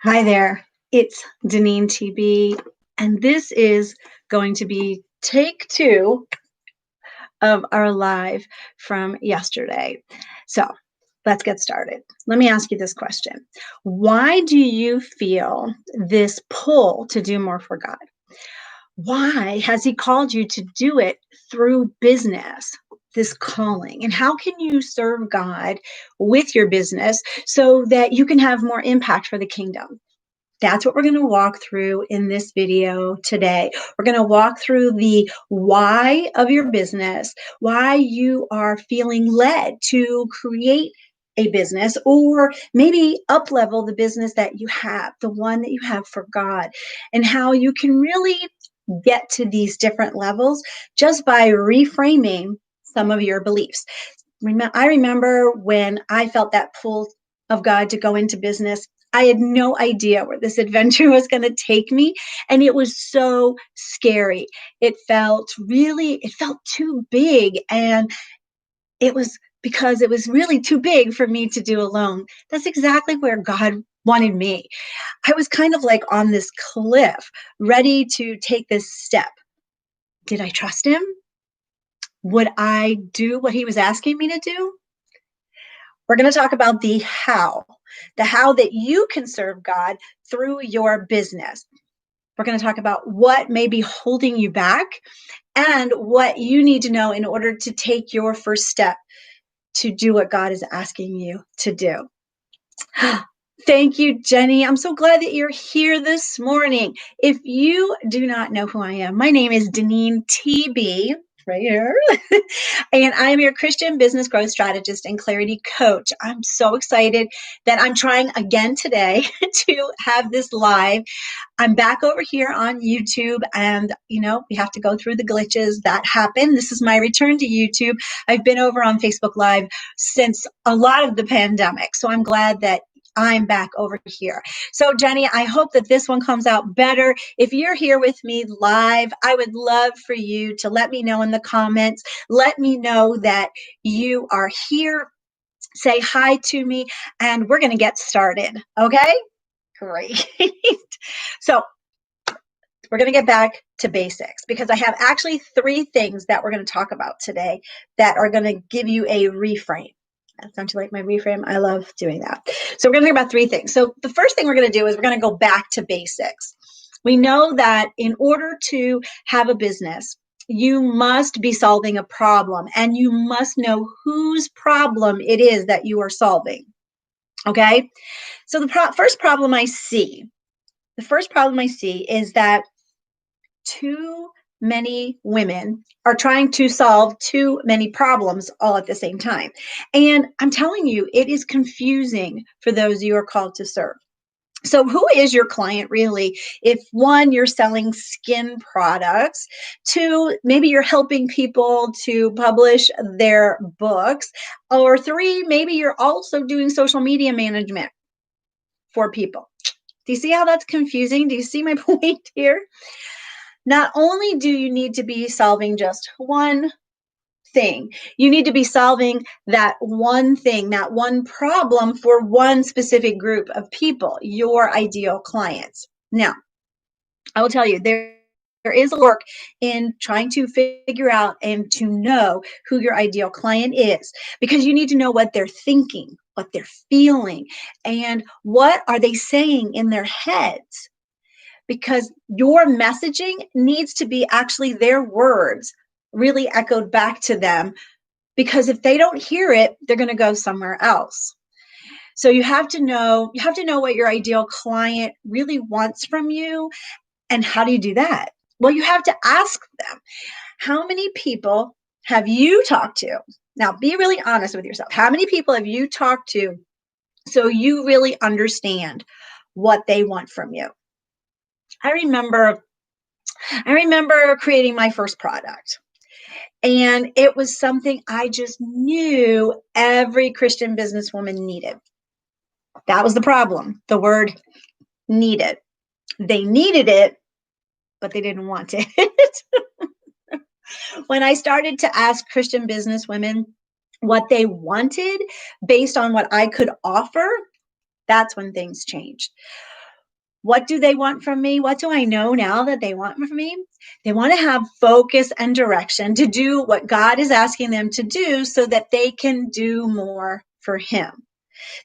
Hi there, it's DeneenTB, and this is going to be take two of our live from yesterday. So let's get started. Let me ask you this question. Why do you feel this pull to do more for God? Why has He called you to do it through business? This calling, and how can you serve God with your business so that you can have more impact for the kingdom? That's what we're going to walk through in this video today. We're going to walk through the why of your business, why you are feeling led to create a business, or maybe up level the business that you have, the one that you have for God, and how you can really get to these different levels just by reframing some of your beliefs. I remember when I felt that pull of God to go into business. I had no idea where this adventure was going to take me. And it was so scary. It felt too big. And it was because it was really too big for me to do alone. That's exactly where God wanted me. I was kind of like on this cliff, ready to take this step. Did I trust Him? Would I do what He was asking me to do? We're going to talk about the how that you can serve God through your business. We're going to talk about what may be holding you back and what you need to know in order to take your first step to do what God is asking you to do. Thank you, Jenny. I'm so glad that you're here this morning. If you do not know who I am, my name is DeneenTB. Right here. And I am your Christian business growth strategist and clarity coach. I'm so excited that I'm trying again today to have this live. I'm back over here on YouTube, and we have to go through the glitches that happen. This is my return to YouTube. I've been over on Facebook Live since a lot of the pandemic, so I'm glad that I'm back over here. So Jenny, I hope that this one comes out better. If you're here with me live, I would love for you to let me know in the comments. Let me know that you are here. Say hi to me, and we're going to get started. Okay? Great. So we're going to get back to basics because I have actually 3 things that we're going to talk about today that are going to give you a reframe. Don't you like my reframe? I love doing that. So we're going to talk about 3 things. So the first thing we're going to do is we're going to go back to basics. We know that in order to have a business, you must be solving a problem, and you must know whose problem it is that you are solving. Okay? So the first problem I see is that too many women are trying to solve too many problems all at the same time. And I'm telling you, it is confusing for those you are called to serve. So who is your client really? If 1, you're selling skin products, 2, maybe you're helping people to publish their books, or 3, maybe you're also doing social media management for people. Do you see how that's confusing? Do you see my point here? Not only do you need to be solving just one thing, you need to be solving that one thing, that one problem for one specific group of people, your ideal clients. Now, I will tell you, there is a work in trying to figure out and to know who your ideal client is, because you need to know what they're thinking, what they're feeling, and what are they saying in their heads. Because your messaging needs to be actually their words really echoed back to them. Because if they don't hear it, they're going to go somewhere else. So you have to know what your ideal client really wants from you. And how do you do that? Well, you have to ask them, how many people have you talked to? Now, be really honest with yourself. How many people have you talked to so you really understand what they want from you? I remember creating my first product, and it was something I just knew every Christian businesswoman needed. That was the problem. The word needed. They needed it, but they didn't want it. When I started to ask Christian businesswomen what they wanted based on what I could offer, that's when things changed. What do they want from me? What do I know now that they want from me? They want to have focus and direction to do what God is asking them to do so that they can do more for Him.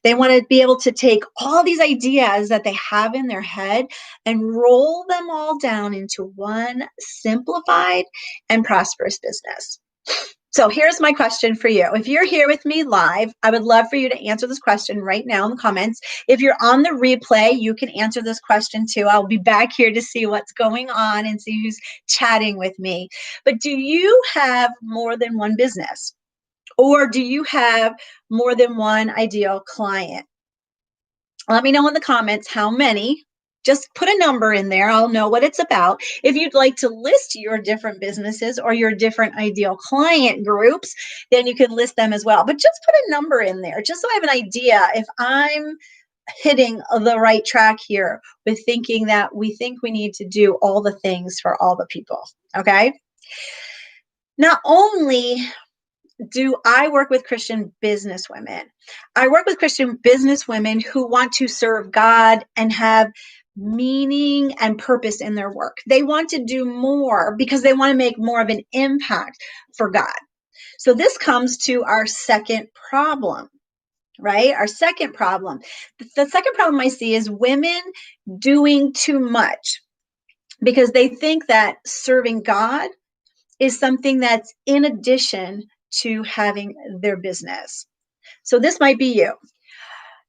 They want to be able to take all these ideas that they have in their head and roll them all down into one simplified and prosperous business. So here's my question for you. If you're here with me live, I would love for you to answer this question right now in the comments. If you're on the replay, you can answer this question too. I'll be back here to see what's going on and see who's chatting with me. But do you have more than one business? Or do you have more than one ideal client? Let me know in the comments how many. Just put a number in there. I'll know what it's about. If you'd like to list your different businesses or your different ideal client groups, then you can list them as well. But just put a number in there, just so I have an idea if I'm hitting the right track here with thinking that we think we need to do all the things for all the people. Okay? Not only do I work with Christian businesswomen, I work with Christian businesswomen who want to serve God and have meaning and purpose in their work. They want to do more because they want to make more of an impact for God. So this comes to our second problem, right? Our second problem. The second problem I see is women doing too much because they think that serving God is something that's in addition to having their business. So this might be you.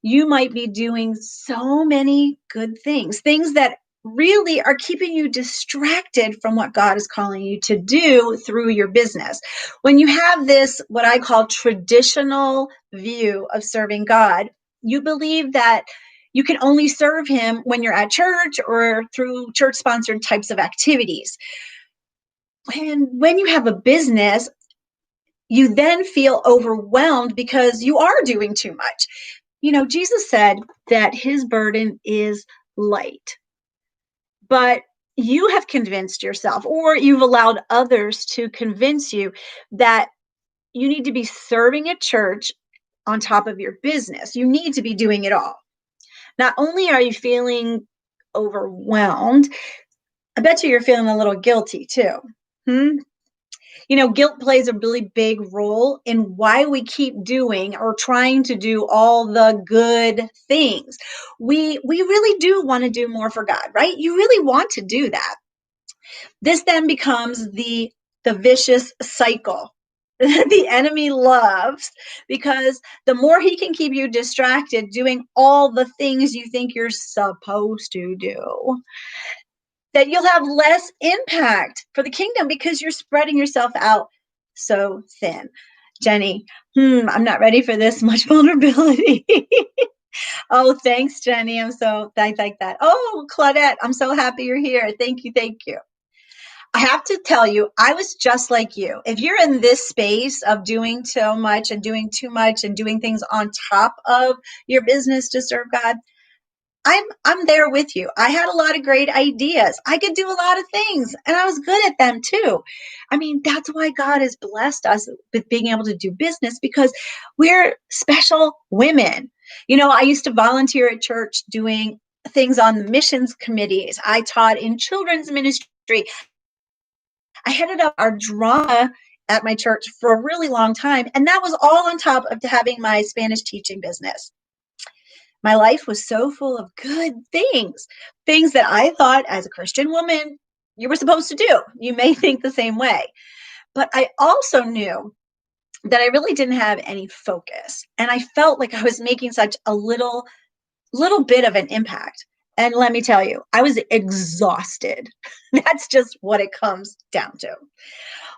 You might be doing so many good things that really are keeping you distracted from what God is calling you to do through your business. When you have this, what I call traditional view of serving God, you believe that you can only serve Him when you're at church or through church-sponsored types of activities. And when you have a business, you then feel overwhelmed because you are doing too much. You know, Jesus said that His burden is light, but you have convinced yourself, or you've allowed others to convince you that you need to be serving at church on top of your business. You need to be doing it all. Not only are you feeling overwhelmed, I bet you're feeling a little guilty too. You know, guilt plays a really big role in why we keep doing or trying to do all the good things. We really do want to do more for God, right? You really want to do that. This then becomes the vicious cycle the enemy loves, because the more he can keep you distracted doing all the things you think you're supposed to do, that you'll have less impact for the kingdom because you're spreading yourself out so thin. Jenny, I'm not ready for this much vulnerability. Oh, thanks, Jenny. I like that. Oh, Claudette, I'm so happy you're here. Thank you. Thank you. I have to tell you, I was just like you. If you're in this space of doing so much and doing too much and doing things on top of your business to serve God, I'm there with you. I had a lot of great ideas. I could do a lot of things and I was good at them too. I mean, that's why God has blessed us with being able to do business, because we're special women. You know, I used to volunteer at church doing things on the missions committees. I taught in children's ministry. I headed up our drama at my church for a really long time. And that was all on top of having my Spanish teaching business. My life was so full of good things that I thought as a Christian woman, you were supposed to do. You may think the same way. But I also knew that I really didn't have any focus. And I felt like I was making such a little bit of an impact. And let me tell you, I was exhausted. That's just what it comes down to.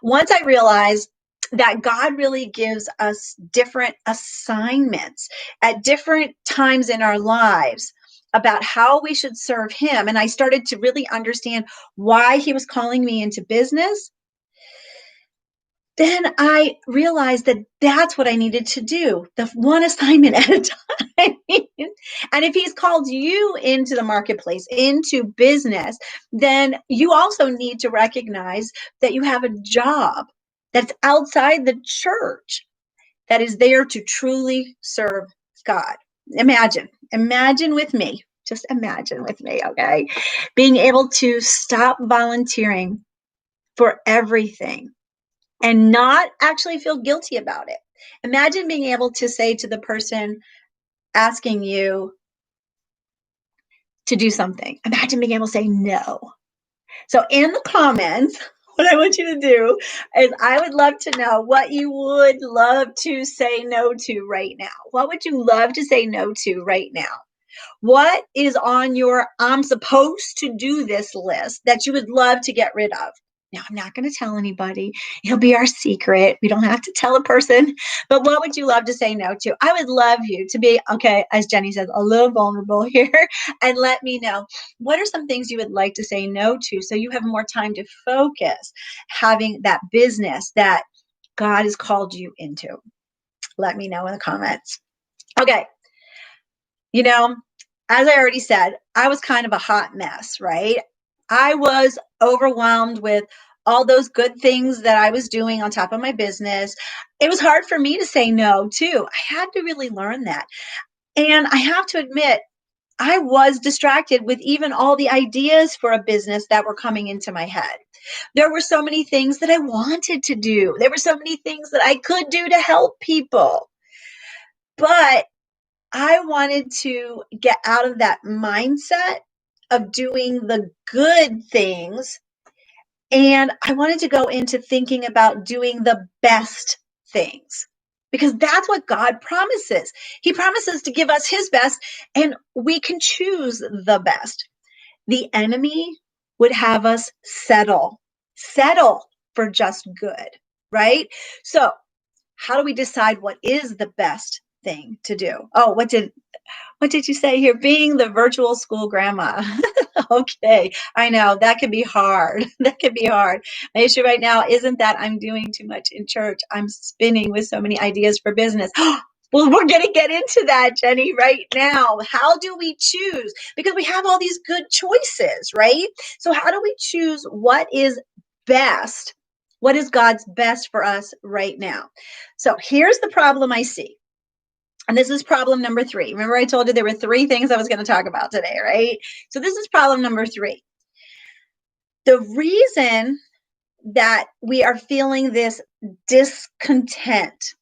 Once I realized that God really gives us different assignments at different times in our lives about how we should serve Him, and I started to really understand why He was calling me into business, then I realized that that's what I needed to do, the one assignment at a time. And if He's called you into the marketplace, into business, then you also need to recognize that you have a job that's outside the church that is there to truly serve God. Imagine with me Just imagine with me, okay? Being able to stop volunteering for everything and not actually feel guilty about it. Imagine being able to say to the person asking you to do something, imagine being able to say no. So in the comments, what I want you to do is I would love to know what you would love to say no to right now. What would you love to say no to right now? What is on your I'm supposed to do this list that you would love to get rid of? Now, I'm not going to tell anybody. It'll be our secret. We don't have to tell a person. But what would you love to say no to? I would love you to be, okay, as Jenny says, a little vulnerable here and let me know what are some things you would like to say no to so you have more time to focus having that business that God has called you into. Let me know in the comments. Okay. You know, as I already said, I was kind of a hot mess, right? I was overwhelmed with all those good things that I was doing on top of my business. It was hard for me to say no, too. I had to really learn that. And I have to admit, I was distracted with even all the ideas for a business that were coming into my head. There were so many things that I wanted to do. There were so many things that I could do to help people. But I wanted to get out of that mindset of doing the good things. And I wanted to go into thinking about doing the best things because that's what God promises. He promises to give us his best and we can choose the best. The enemy would have us settle for just good, right? So how do we decide what is the best thing to do? Oh, what did you say here? Being the virtual school grandma. Okay, I know that can be hard. That can be hard. My issue right now isn't that I'm doing too much in church. I'm spinning with so many ideas for business. Well, we're going to get into that, Jenny, right now. How do we choose? Because we have all these good choices, right? So how do we choose what is best? What is God's best for us right now? So here's the problem I see. And this is problem number 3. Remember I told you there were 3 things I was going to talk about today, right? So this is problem number 3. The reason that we are feeling this discontent,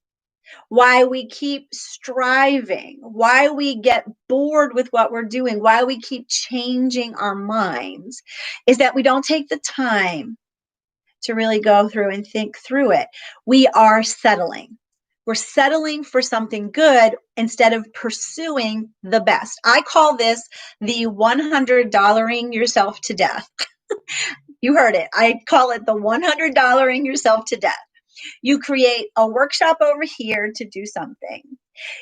why we keep striving, why we get bored with what we're doing, why we keep changing our minds, is that we don't take the time to really go through and think through it. We are settling. We're settling for something good instead of pursuing the best. I call this the $100-ing yourself to death. You heard it. I call it the $100-ing yourself to death. You create a workshop over here to do something.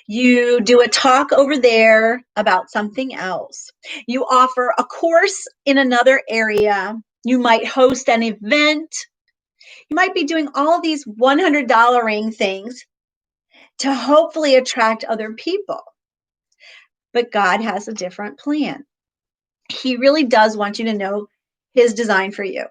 You do a talk over there about something else. You offer a course in another area. You might host an event. You might be doing all these $100-ing things to hopefully attract other people. But God has a different plan. He really does want you to know his design for you.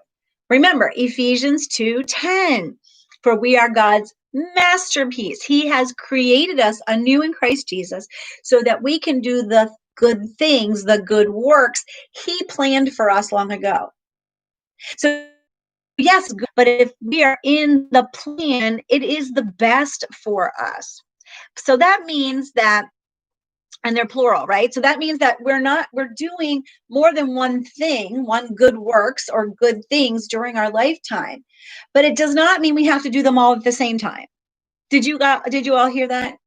Remember, Ephesians 2:10, for we are God's masterpiece. He has created us anew in Christ Jesus so that we can do the good things, the good works he planned for us long ago. So yes, but if we are in the plan, it is the best for us. So that means that, and they're plural, right? So that means that we're doing more than one thing, one good works or good things during our lifetime. But it does not mean we have to do them all at the same time. Did you all hear that?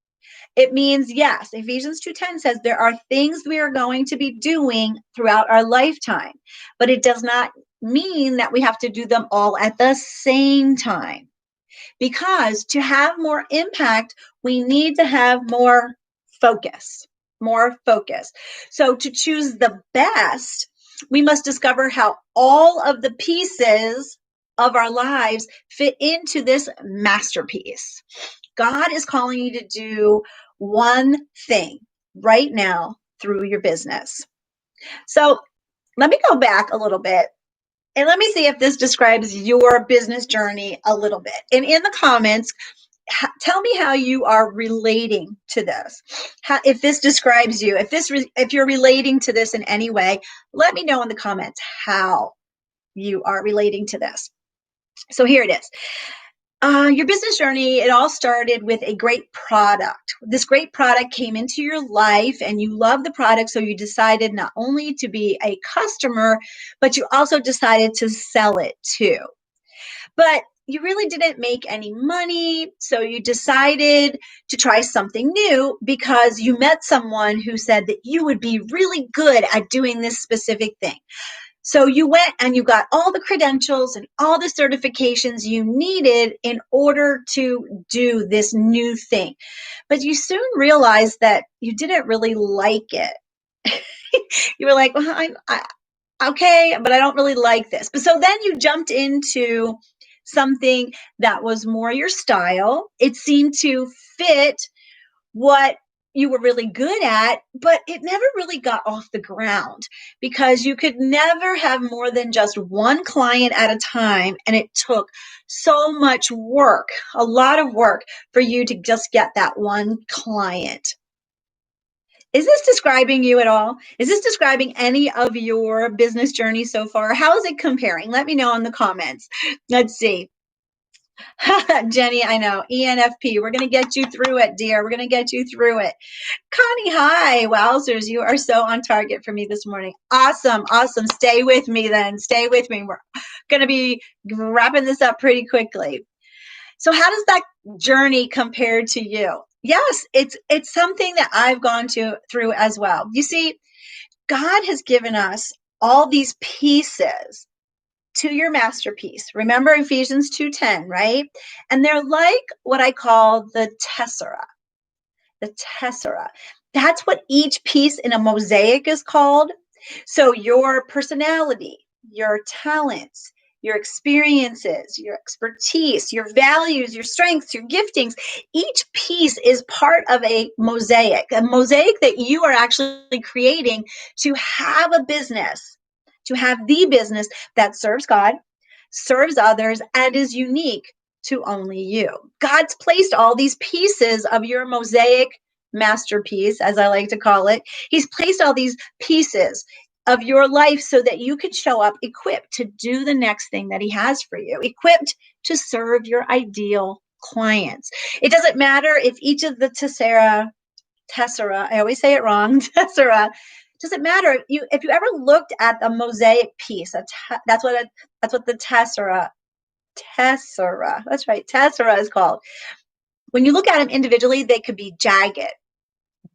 It means, yes, Ephesians 2:10 says there are things we are going to be doing throughout our lifetime, but it does not mean that we have to do them all at the same time. Because to have more impact, we need to have more focus. So to choose the best, we must discover how all of the pieces of our lives fit into this masterpiece. God is calling you to do one thing right now through your business. So let me go back a little bit and let me see if this describes your business journey a little bit. And in the comments, tell me how you are relating to this. If this describes you, if you're relating to this in any way, let me know in the comments how you are relating to this. So here it is. Your business journey, it all started with a great product. This great product came into your life and you love the product, so you decided not only to be a customer, but you also decided to sell it too. But you really didn't make any money, so you decided to try something new because you met someone who said that you would be really good at doing this specific thing. So you went and you got all the credentials and all the certifications you needed in order to do this new thing. But you soon realized that you didn't really like it. You were like, well, okay, but I don't really like this. But so then you jumped into something that was more your style. It seemed to fit what you were really good at, but it never really got off the ground because you could never have more than just one client at a time. And it took so much work, a lot of work for you to just get that one client. Is this describing you at all? Is this describing any of your business journey so far? How is it comparing? Let me know in the comments. Let's see. Jenny, I know. ENFP. We're going to get you through it, dear. We're going to get you through it. Connie, hi. Wowzers, you are so on target for me this morning. Awesome. Awesome. Stay with me then. Stay with me. We're going to be wrapping this up pretty quickly. So how does that journey compare to you? Yes, it's something that I've gone through as well. You see, God has given us all these pieces to your masterpiece. Remember Ephesians 2:10, right? And they're like what I call the tessera. The tessera. That's what each piece in a mosaic is called. So your personality, your talents, your experiences, your expertise, your values, your strengths, your giftings, each piece is part of a mosaic that you are actually creating to have a business, to have the business that serves God, serves others, and is unique to only you. God's placed all these pieces of your mosaic masterpiece, as I like to call it. He's placed all these pieces of your life so that you can show up equipped to do the next thing that he has for you, equipped to serve your ideal clients. It doesn't matter if each of the tessera, I always say it wrong, tessera, doesn't matter if you ever looked at a mosaic piece. That's what the tessera, that's right, tessera is called. When you look at them individually, they could be jagged,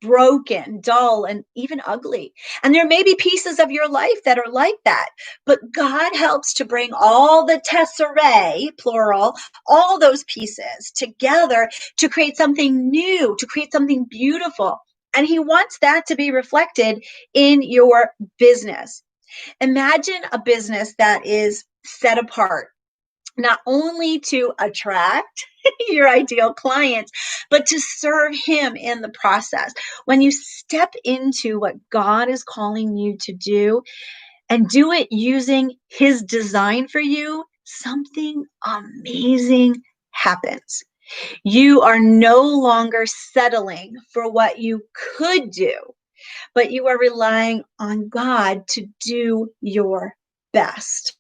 broken, dull, and even ugly. And there may be pieces of your life that are like that, but God helps to bring all the tesserae, plural, all those pieces together to create something new, to create something beautiful. And he wants that to be reflected in your business. Imagine a business that is set apart, not only to attract your ideal clients, but to serve him in the process. When you step into what God is calling you to do and do it using his design for you, something amazing happens. You are no longer settling for what you could do, but you are relying on God to do your best.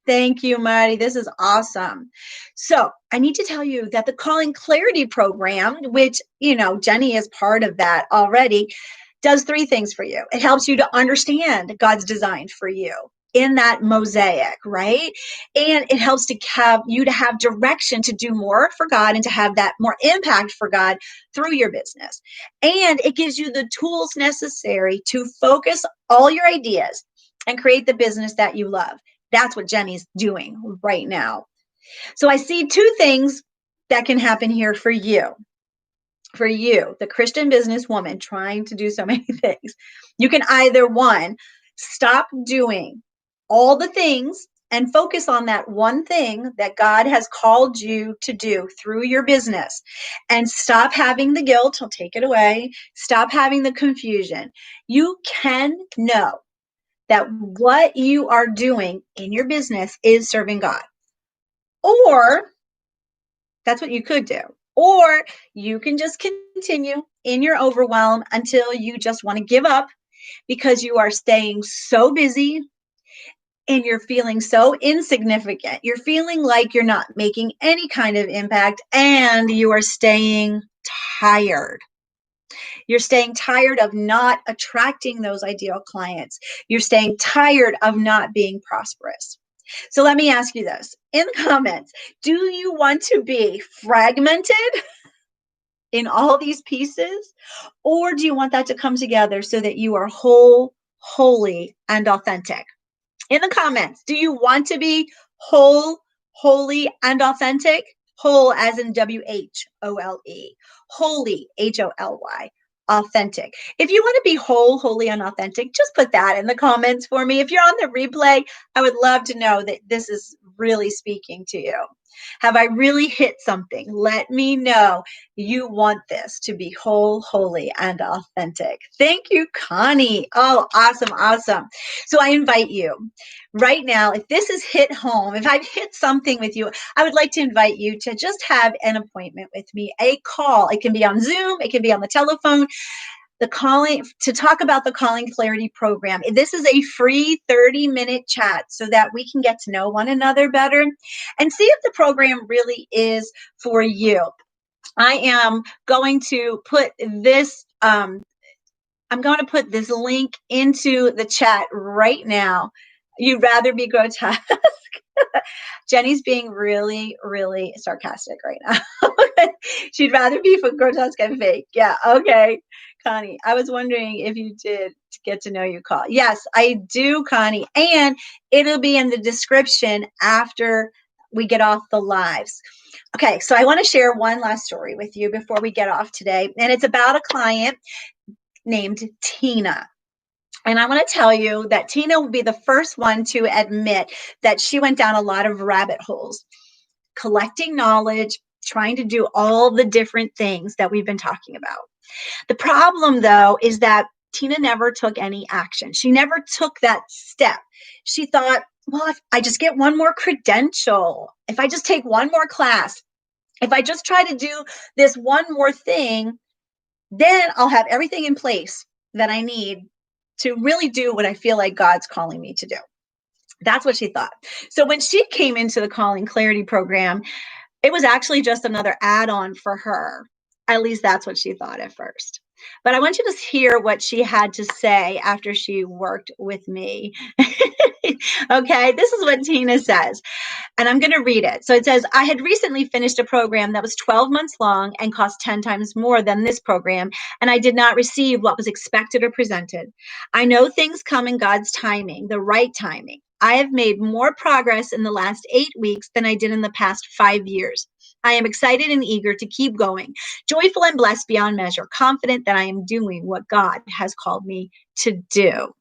Thank you, Marty. This is awesome. So I need to tell you that the Calling Clarity program, which, Jenny is part of that already, does three things for you. It helps you to understand God's design for you in that mosaic, right? And it helps to have you to have direction to do more for God and to have that more impact for God through your business. And it gives you the tools necessary to focus all your ideas and create the business that you love. That's what Jenny's doing right now. So I see two things that can happen here for you. For you, the Christian businesswoman trying to do so many things. You can either, one, stop doing all the things and focus on that one thing that God has called you to do through your business, and stop having the guilt. I'll take it away. Stop having the confusion. You can know that what you are doing in your business is serving God. Or That's what you could do. Or you can just continue in your overwhelm until you just want to give up because you are staying so busy and you're feeling so insignificant. You're feeling like you're not making any kind of impact and you are staying tired. You're staying tired of not attracting those ideal clients. You're staying tired of not being prosperous. So let me ask you this in the comments. Do you want to be fragmented in all these pieces? Or do you want that to come together so that you are whole, holy, and authentic? In the comments, do you want to be whole, holy, and authentic? Whole as in WHOLE, holy, HOLY, authentic. If you want to be whole, holy, and authentic, just put that in the comments for me. If you're on the replay, I would love to know that this is really speaking to you. Have I really hit something? Let me know you want this to be whole, holy, and authentic. Thank you, Connie. Oh, awesome, awesome. So I invite you right now, if this has hit home, if I've hit something with you, I would like to invite you to just have an appointment with me, a call. It can be on Zoom, it can be on the telephone. The calling to talk about the Calling Clarity program. This is a free 30-minute chat so that we can get to know one another better and see if the program really is for you. I am going to put this I'm going to put this link into the chat right now. You'd rather be grotesque. Jenny's being really, really sarcastic right now. She'd rather be grotesque and fake. Yeah, okay. Connie, I was wondering if you did get to know you call. Yes, I do, Connie. And it'll be in the description after we get off the lives. Okay, so I want to share one last story with you before we get off today. And it's about a client named Tina. And I want to tell you that Tina will be the first one to admit that she went down a lot of rabbit holes, collecting knowledge, trying to do all the different things that we've been talking about. The problem, though, is that Tina never took any action. She never took that step. She thought, well, if I just get one more credential, if I just take one more class, if I just try to do this one more thing, then I'll have everything in place that I need to really do what I feel like God's calling me to do. That's what she thought. So when she came into the Calling Clarity program, it was actually just another add-on for her. At least that's what she thought at first. But I want you to hear what she had to say after she worked with me. Okay, this is what Tina says. And I'm going to read it. So it says, I had recently finished a program that was 12 months long and cost 10 times more than this program, and I did not receive what was expected or presented. I know things come in God's timing, the right timing. I have made more progress in the last 8 weeks than I did in the past 5 years. I am excited and eager to keep going, joyful and blessed beyond measure, confident that I am doing what God has called me to do.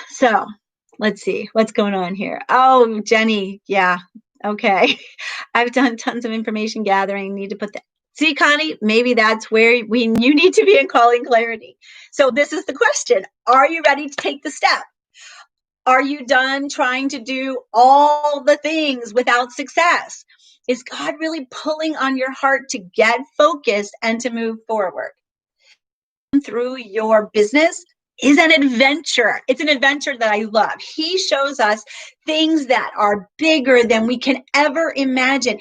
So let's see what's going on here. Oh, Jenny. Yeah. Okay. I've done tons of information gathering. Need to put that. See, Connie, maybe that's where you need to be in Calling Clarity. So this is the question. Are you ready to take the step? Are you done trying to do all the things without success? Is God really pulling on your heart to get focused and to move forward? Through your business is an adventure. It's an adventure that I love. He shows us things that are bigger than we can ever imagine,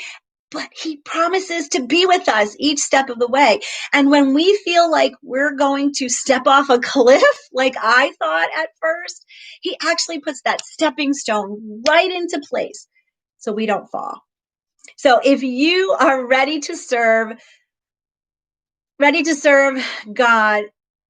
but he promises to be with us each step of the way. And when we feel like we're going to step off a cliff, like I thought at first, he actually puts that stepping stone right into place so we don't fall. So if you are ready to serve God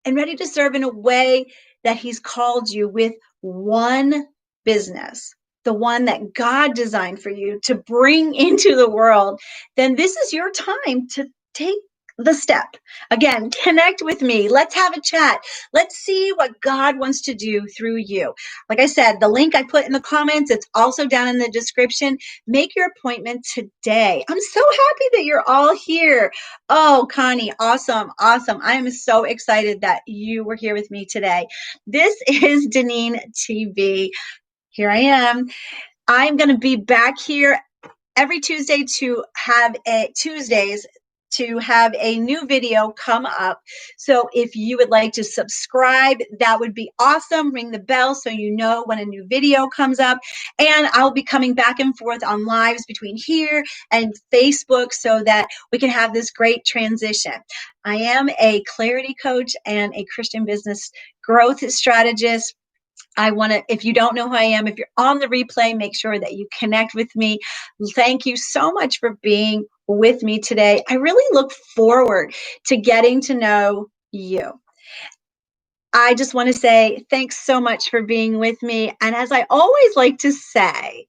and ready to serve in a way that he's called you with one business, the one that God designed for you to bring into the world, then this is your time to take the step. Again, connect with me. Let's have a chat. Let's see what God wants to do through you. Like I said, the link I put in the comments, it's also down in the description. Make your appointment today. I'm so happy that you're all here. Oh, Connie, awesome, awesome. I am so excited that you were here with me today. This is DeneenTB. Here I am. I'm going to be back here every Tuesday Tuesdays to have a new video come up. So if you would like to subscribe, that would be awesome. Ring the bell so you know when a new video comes up. And I'll be coming back and forth on lives between here and Facebook so that we can have this great transition. I am a clarity coach and a Christian business growth strategist. If you don't know who I am, if you're on the replay, make sure that you connect with me. Thank you so much for being with me today. I really look forward to getting to know you. I just want to say thanks so much for being with me. And as I always like to say,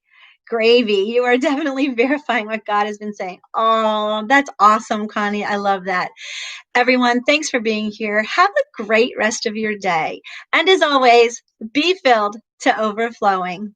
gravy, you are definitely verifying what God has been saying. Oh, that's awesome, Connie. I love that. Everyone, thanks for being here. Have a great rest of your day. And as always, be filled to overflowing.